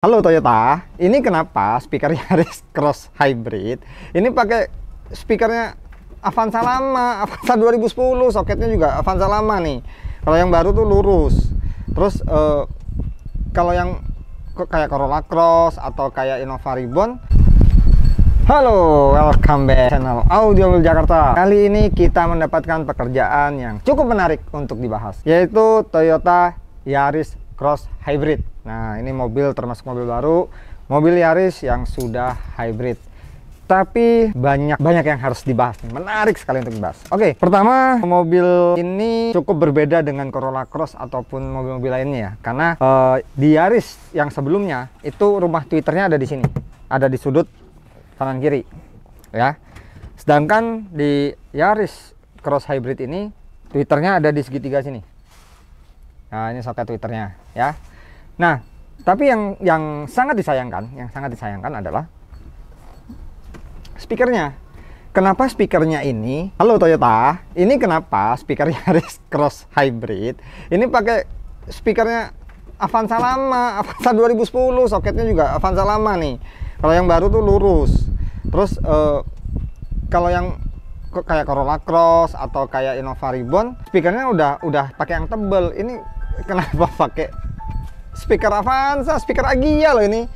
Halo Toyota, ini kenapa speaker Yaris Cross Hybrid ini pakai speakernya Avanza lama, Avanza 2010, soketnya juga Avanza lama nih. Kalau yang baru tuh lurus. Terus kalau yang kayak Corolla Cross atau kayak Innova Reborn. Halo, welcome back channel Audio Jakarta. Kali ini kita mendapatkan pekerjaan yang cukup menarik untuk dibahas, yaitu Toyota Yaris Cross Hybrid. Nah, ini mobil termasuk mobil baru, mobil Yaris yang sudah hybrid. Tapi banyak yang harus dibahas nih. Menarik sekali untuk dibahas. Oke, pertama, mobil ini cukup berbeda dengan Corolla Cross ataupun mobil-mobil lainnya ya. Karena di Yaris yang sebelumnya itu rumah Twitternya ada di sini, ada di sudut kanan kiri, ya. Sedangkan di Yaris Cross Hybrid ini Twitternya ada di segitiga sini. Nah, ini soket Twitternya, ya. Nah, tapi yang sangat disayangkan adalah speakernya. Kenapa speakernya ini? Halo Toyota, ini kenapa speaker Yaris Cross Hybrid ini pakai speakernya Avanza lama, Avanza 2010, soketnya juga Avanza lama nih. Kalau yang baru tuh lurus. Terus kalau yang kayak Corolla Cross atau kayak Innova Reborn, speakernya udah pakai yang tebel. Ini kenapa pakai speaker Avanza, speaker Agia loh ini.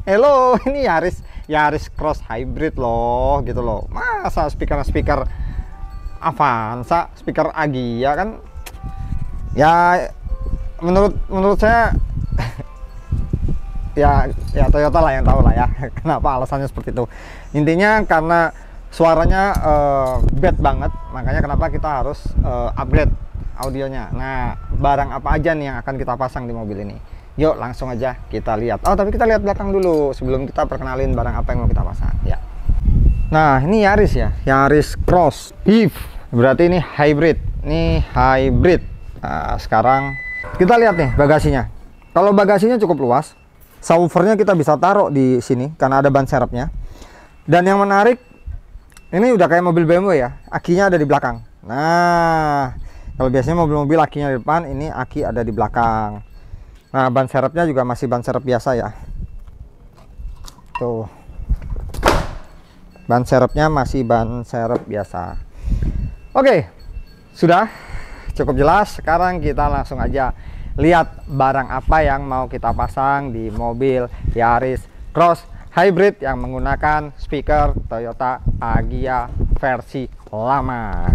Hello, ini Yaris Cross Hybrid loh, gitu loh. Masa speaker Avanza, speaker Agia kan? Ya menurut saya ya Toyota lah yang tahu lah ya kenapa alasannya seperti itu. Intinya karena suaranya bad banget, makanya kenapa kita harus upgrade audionya. Nah, barang apa aja nih yang akan kita pasang di mobil ini? Yuk langsung aja kita lihat. Oh, tapi kita lihat belakang dulu sebelum kita perkenalin barang apa yang mau kita pasang ya. Nah, ini Yaris ya, Yaris Cross Hyv, berarti ini hybrid. Ini hybrid. Nah, sekarang kita lihat nih bagasinya. Kalau bagasinya cukup luas, subwoofernya kita bisa taruh di sini karena ada ban serepnya. Dan yang menarik, ini udah kayak mobil BMW ya, akinya ada di belakang. Nah, kalau biasanya mobil-mobil akinya di depan, ini aki ada di belakang. Nah, ban serepnya juga masih ban serep biasa ya. Tuh. Ban serepnya masih ban serep biasa. Oke, sudah cukup jelas. Sekarang kita langsung aja lihat barang apa yang mau kita pasang di mobil Yaris Cross Hybrid yang menggunakan speaker Toyota Agia versi lama.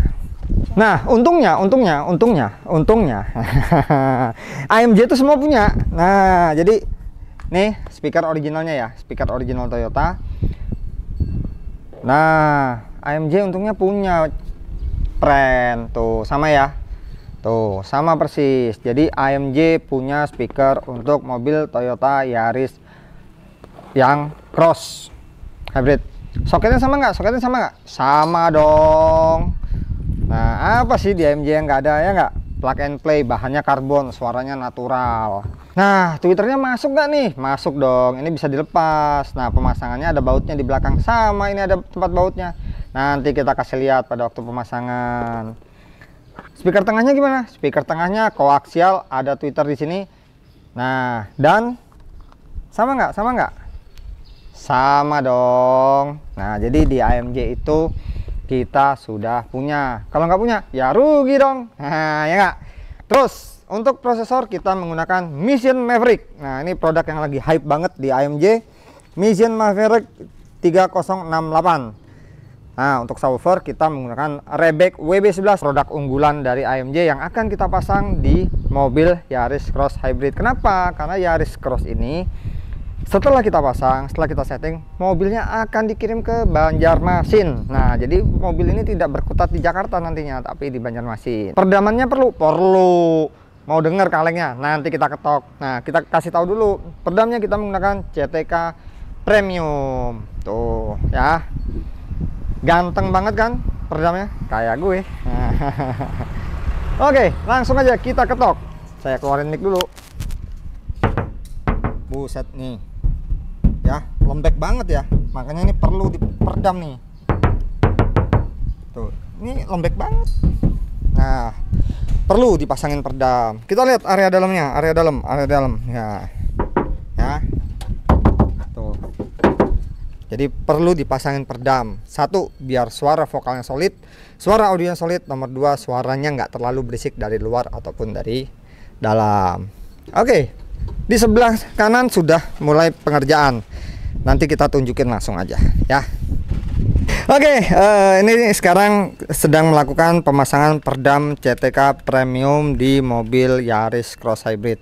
Nah, untungnya AMG itu semua punya. Nah, jadi nih speaker originalnya ya, speaker original Toyota. Nah, AMG untungnya punya brand tuh, sama ya. Tuh, sama persis. Jadi AMG punya speaker untuk mobil Toyota Yaris yang Cross Hybrid. Soketnya sama nggak? Sama dong. Nah, apa sih di AMG yang nggak ada ya nggak? Plug and play, bahannya karbon, suaranya natural. Nah, Twitternya masuk nggak nih? Masuk dong, ini bisa dilepas. Nah, pemasangannya ada bautnya di belakang, sama ini ada tempat bautnya. Nanti kita kasih lihat pada waktu pemasangan. Speaker tengahnya gimana? Speaker tengahnya koaksial, ada Twitter di sini. Nah, dan sama nggak? Sama dong. Nah, jadi di AMG itu kita sudah punya. Kalau nggak punya, ya rugi dong. Nah, ya nggak? Terus, untuk prosesor kita menggunakan Mission Maverick. Nah, ini produk yang lagi hype banget di AMG. Mission Maverick 3068. Nah, untuk subwoofer kita menggunakan Rebek WB11, produk unggulan dari AMG yang akan kita pasang di mobil Yaris Cross Hybrid. Kenapa? Karena Yaris Cross ini setelah kita pasang, setelah kita setting, mobilnya akan dikirim ke Banjarmasin. Nah, jadi mobil ini tidak berkutat di Jakarta nantinya, tapi di Banjarmasin. Perdamannya perlu. Mau dengar kalengnya? Nanti kita ketok. Nah, kita kasih tahu dulu. Perdamnya kita menggunakan CTK Premium. Tuh, ya. Ganteng banget kan perdamnya? Kayak gue. Oke, langsung aja kita ketok. Saya keluarin mic dulu. Buset nih. Ya, lembek banget ya, makanya ini perlu diperdam nih. Tuh, ini lembek banget. Nah, perlu dipasangin perdam. Kita lihat area dalamnya, area dalam ya. Ya. Jadi perlu dipasangin peredam. Satu, biar suara vokalnya solid, suara audionya solid. Nomor dua, suaranya nggak terlalu berisik dari luar ataupun dari dalam. Oke, di sebelah kanan sudah mulai pengerjaan. Nanti kita tunjukin langsung aja ya. Oke, ini sekarang sedang melakukan pemasangan peredam CTK Premium di mobil Yaris Cross Hybrid.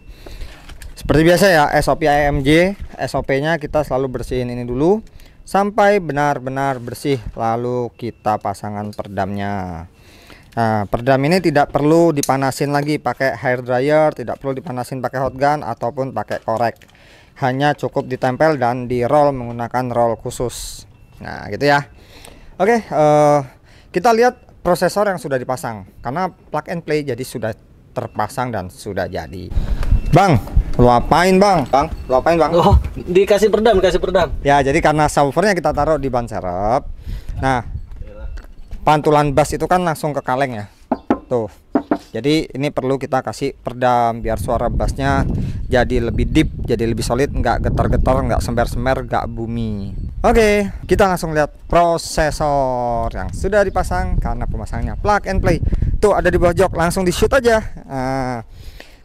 Seperti biasa ya, SOP AMG, SOP-nya kita selalu bersihin ini dulu sampai benar-benar bersih, lalu kita pasangkan peredamnya. Nah, peredam ini tidak perlu dipanasin lagi pakai hair dryer, tidak perlu dipanasin pakai hot gun ataupun pakai korek. Hanya cukup ditempel dan di roll menggunakan roll khusus. Nah, gitu ya. Oke, kita lihat prosesor yang sudah dipasang karena plug and play, jadi sudah terpasang dan sudah jadi. Bang, lu apain bang? Lu apain bang? Oh, dikasih peredam. Ya, jadi karena subwoofernya kita taruh di ban serep. Nah, pantulan bass itu kan langsung ke kaleng ya. Tuh. Jadi ini perlu kita kasih peredam biar suara bassnya jadi lebih deep, jadi lebih solid, nggak getar-getar, nggak sember-sember, nggak bumi. Oke, kita langsung lihat prosesor yang sudah dipasang karena pemasangannya plug and play. Tuh ada di bawah jok, langsung di shoot aja. Nah,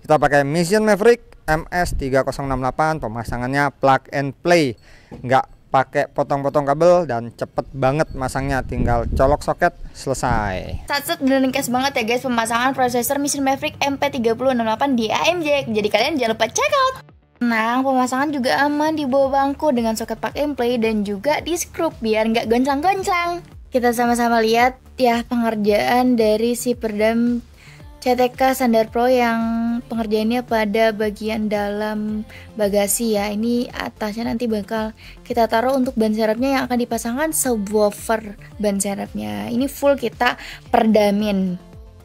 kita pakai Mission Maverick MS3068, pemasangannya plug and play, nggak pakai potong-potong kabel dan cepet banget masangnya, tinggal colok soket selesai. Satset dan ringkas banget ya guys pemasangan prosesor Mission Maverick MP3068 di AMG. Jadi kalian jangan lupa check out. Nah, pemasangan juga aman di bawah bangku dengan soket plug and play dan juga di skrup biar nggak goncang-goncang. Kita sama-sama lihat ya pengerjaan dari si peredam CTK Standard Pro yang pengerjaannya pada bagian dalam bagasi ya. Ini atasnya nanti bakal kita taruh untuk ban serepnya yang akan dipasangkan subwoofer ban serepnya. Ini full kita peredamin.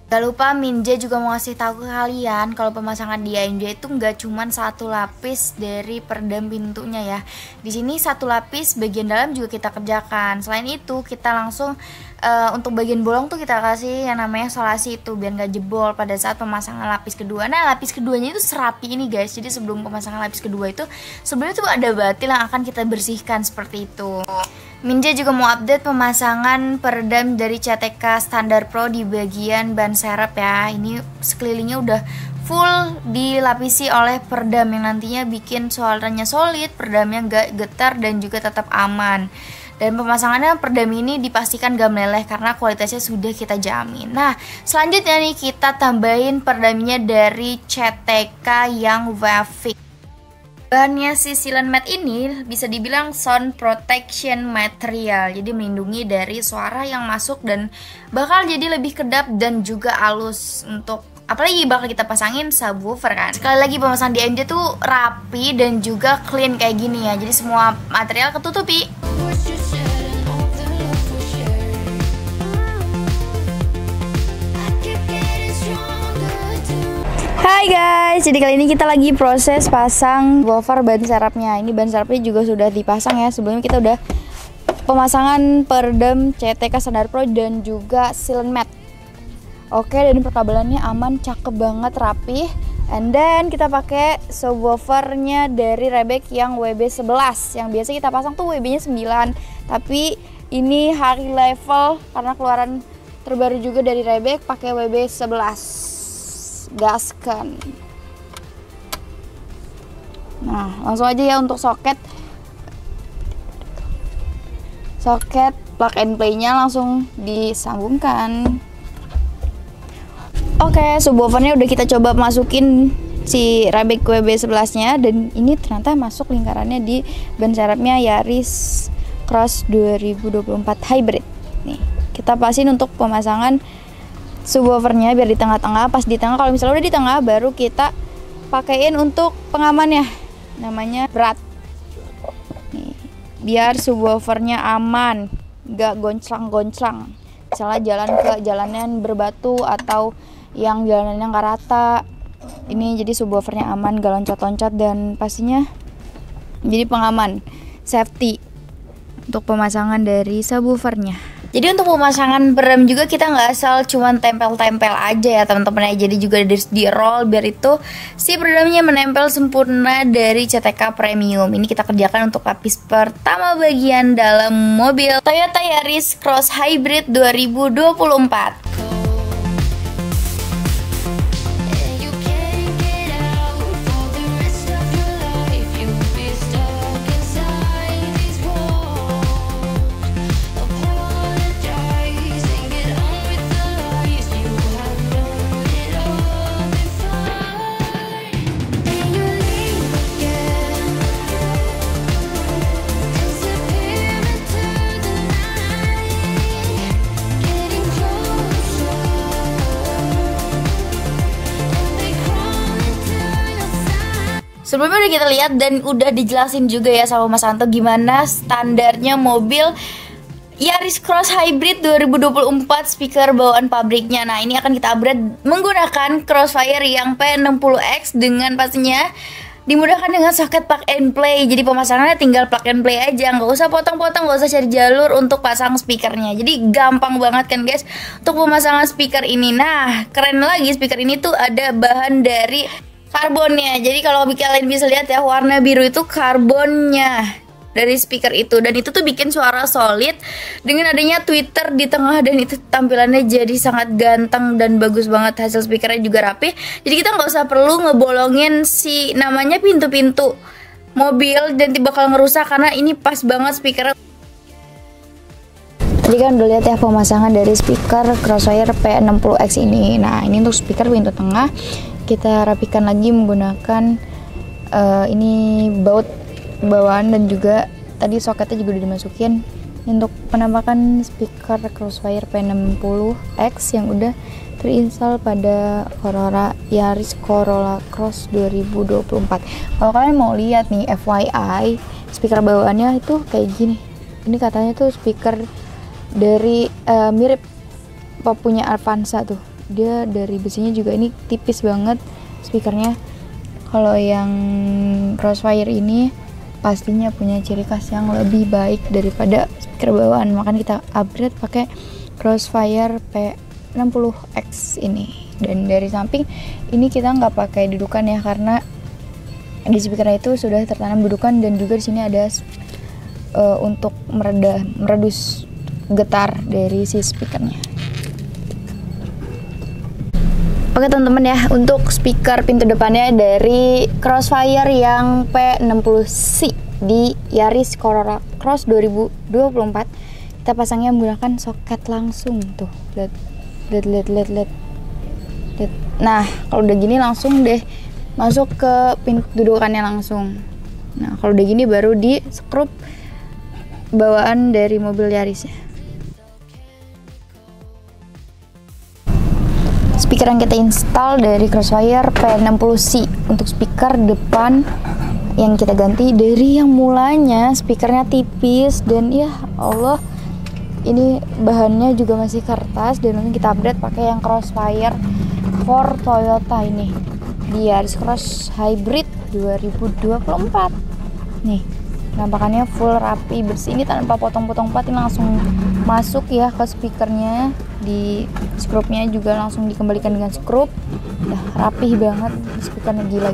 Gak lupa Minja juga mau ngasih tahu ke kalian kalau pemasangan di AMG itu nggak cuma satu lapis dari peredam pintunya ya. Di sini satu lapis bagian dalam juga kita kerjakan. Selain itu kita langsung untuk bagian bolong tuh kita kasih yang namanya solasi itu biar nggak jebol pada saat pemasangan lapis kedua. Nah, lapis keduanya itu serapi ini guys. Jadi sebelum pemasangan lapis kedua itu sebenarnya tuh ada batil yang akan kita bersihkan seperti itu. Minja juga mau update pemasangan peredam dari CTK Standard Pro di bagian ban serep ya. Ini sekelilingnya udah full dilapisi oleh peredam yang nantinya bikin suaranya solid, peredamnya nggak getar dan juga tetap aman. Dan pemasangannya peredam ini dipastikan gak meleleh karena kualitasnya sudah kita jamin. Nah, selanjutnya nih kita tambahin peredamnya dari CTK yang Wavik. Bahannya si Silent Matte ini bisa dibilang sound protection material, jadi melindungi dari suara yang masuk dan bakal jadi lebih kedap dan juga halus untuk apalagi bakal kita pasangin subwoofer kan. Sekali lagi pemasangan di AMG tuh rapi dan juga clean kayak gini ya, jadi semua material ketutupi. Hai guys, jadi kali ini kita lagi proses pasang woofer ban serepnya. Ini ban serepnya juga sudah dipasang ya. Sebelumnya kita udah pemasangan peredam CTK Standard Pro dan juga Silent Matte. Oke, dan perkabelannya aman, cakep banget, rapi. And then kita pakai subwoofernya dari Rebek yang WB11. Yang biasa kita pasang tuh WB-nya 9. Tapi ini high level karena keluaran terbaru juga dari Rebek pakai WB11. Gaskan. Nah, langsung aja ya untuk soket plug and play-nya langsung disambungkan. Oke, subwoofernya udah kita coba masukin si Rebek WB11-nya dan ini ternyata masuk lingkarannya di ban serepnya Yaris Cross 2024 Hybrid. Nih, kita pasin untuk pemasangan subwoofernya biar di tengah-tengah. Pas di tengah, kalau misalnya udah di tengah baru kita pakaiin untuk pengamannya, namanya berat nih, biar subwoofernya aman, nggak gonclang-gonclang. Misalnya jalan ke jalanan berbatu atau yang jalanannya nggak rata, ini jadi subwoofernya aman, gak loncat-loncat dan pastinya jadi pengaman, safety untuk pemasangan dari subwoofernya. Jadi untuk pemasangan berem juga kita nggak asal cuman tempel-tempel aja ya teman-teman ya. Jadi juga di roll biar itu si peredamnya menempel sempurna dari CTK Premium. Ini kita kerjakan untuk lapis pertama bagian dalam mobil Toyota Yaris Cross Hybrid 2024. Sebelumnya udah kita lihat dan udah dijelasin juga ya sama Mas Anto gimana standarnya mobil Yaris Cross Hybrid 2024 speaker bawaan pabriknya. Nah ini akan kita upgrade menggunakan Crossfire yang P60X dengan pastinya dimudahkan dengan soket plug and play. Jadi pemasangannya tinggal plug and play aja, nggak usah potong-potong, nggak usah cari jalur untuk pasang speakernya. Jadi gampang banget kan guys untuk pemasangan speaker ini. Nah keren lagi speaker ini tuh ada bahan dari karbonnya. Jadi kalau kalian bisa lihat ya, warna biru itu karbonnya dari speaker itu, dan itu tuh bikin suara solid dengan adanya tweeter di tengah, dan itu tampilannya jadi sangat ganteng dan bagus banget. Hasil speakernya juga rapi, jadi kita nggak usah perlu ngebolongin si namanya pintu-pintu mobil dan bakal ngerusak karena ini pas banget speakernya. Tadi kan udah lihat ya pemasangan dari speaker Crossfire P60X ini. Nah ini untuk speaker pintu tengah kita rapikan lagi menggunakan ini baut bawaan, dan juga tadi soketnya juga udah dimasukin. Untuk penampakan speaker Crossfire P60X yang udah terinstall pada Corolla Yaris Corolla Cross 2024. Kalau kalian mau lihat nih FYI, speaker bawaannya itu kayak gini. Ini katanya tuh speaker dari mirip punya Avanza tuh. Dia dari besinya juga ini tipis banget speakernya. Kalau yang Crossfire ini pastinya punya ciri khas yang lebih baik daripada speaker bawaan, makanya kita upgrade pakai Crossfire P60X ini. Dan dari samping ini kita nggak pakai dudukan ya, karena di speaker itu sudah tertanam dudukan, dan juga di sini ada untuk meredus getar dari si speakernya. Oke teman-teman ya, untuk speaker pintu depannya dari Crossfire yang P60C di Yaris Corolla Cross 2024, kita pasangnya menggunakan soket langsung tuh. Lihat. Nah kalau udah gini langsung deh masuk ke pintu dudukannya langsung. Nah kalau udah gini baru di skrup bawaan dari mobil Yarisnya. Speaker yang kita install dari Crossfire P60C untuk speaker depan yang kita ganti dari yang mulanya speakernya tipis, dan ya Allah ini bahannya juga masih kertas, dan mungkin kita upgrade pakai yang Crossfire for Toyota ini di Yaris Cross Hybrid 2024. Nih penampakannya full rapi bersih, ini tanpa potong-potong part, ini langsung masuk ya ke speakernya. Di skrupnya juga langsung dikembalikan dengan skrup. Udah rapih banget speakernya, gila.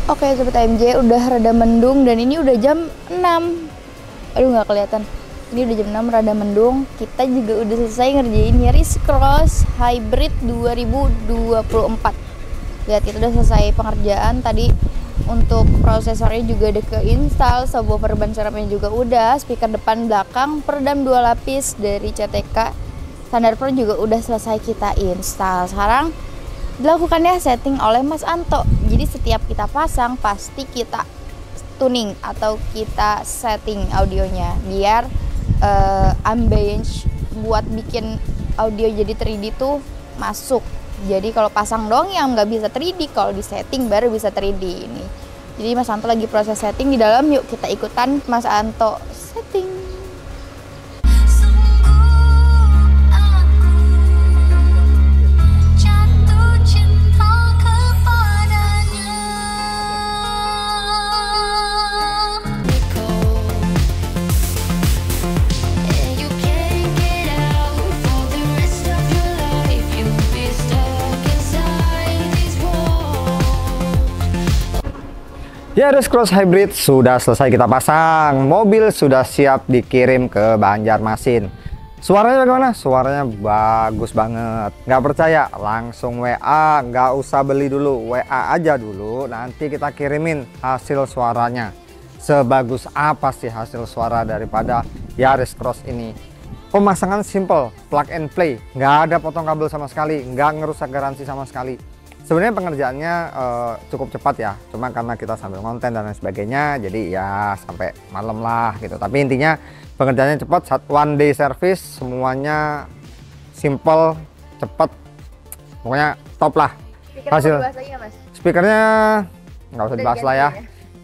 Oke sobat AMJ, udah rada mendung dan ini udah jam 6. Aduh nggak kelihatan. Ini udah jam 6 rada mendung. Kita juga udah selesai ngerjain Yaris Cross Hybrid 2024. Lihat, kita udah selesai pengerjaan tadi. Untuk prosesornya juga udah keinstall, subwoofer ban serapnya juga udah, speaker depan belakang peredam 2 lapis dari CTK, Thunderpro juga udah selesai kita install. Sekarang dilakukannya setting oleh Mas Anto. Jadi setiap kita pasang pasti kita tuning atau kita setting audionya biar ambience buat bikin audio jadi 3D tuh masuk. Jadi kalau pasang dong yang nggak bisa 3D, kalau di setting baru bisa 3D ini. Jadi Mas Anto lagi proses setting di dalam, yuk kita ikutan Mas Anto setting. Yaris Cross Hybrid sudah selesai kita pasang, mobil sudah siap dikirim ke Banjarmasin. Suaranya bagaimana? Suaranya bagus banget. Nggak percaya? Langsung WA, nggak usah beli dulu, WA aja dulu. Nanti kita kirimin hasil suaranya. Sebagus apa sih hasil suara daripada Yaris Cross ini? Pemasangan simple, plug and play, nggak ada potong kabel sama sekali, nggak ngerusak garansi sama sekali. Sebenarnya pengerjaannya cukup cepat ya, cuma karena kita sambil konten dan lain sebagainya, jadi ya sampai malam lah gitu. Tapi intinya pengerjaannya cepat, one day service, semuanya simple, cepat, pokoknya top lah. Hasil speakernya nggak usah dibahas lah ya.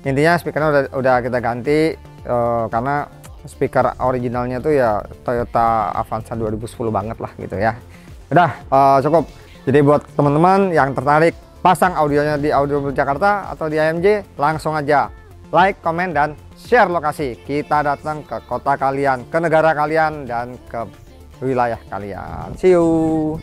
Intinya speakernya udah kita ganti karena speaker originalnya tuh ya Toyota Avanza 2010 banget lah gitu ya. Udah cukup. Jadi buat teman-teman yang tertarik pasang audionya di Audio Jakarta atau di AMJ, langsung aja like, komen, dan share lokasi. Kita datang ke kota kalian, ke negara kalian, dan ke wilayah kalian. See you!